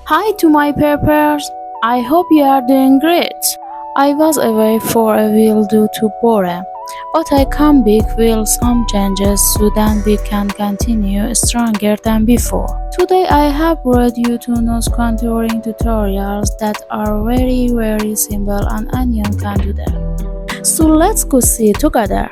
Hi to my peppers. I hope you are doing great. I was away for a while due to boredom, but I come back with some changes so that we can continue stronger than before. Today I have brought you two nose contouring tutorials that are very simple and anyone can do them. So let's go see it together.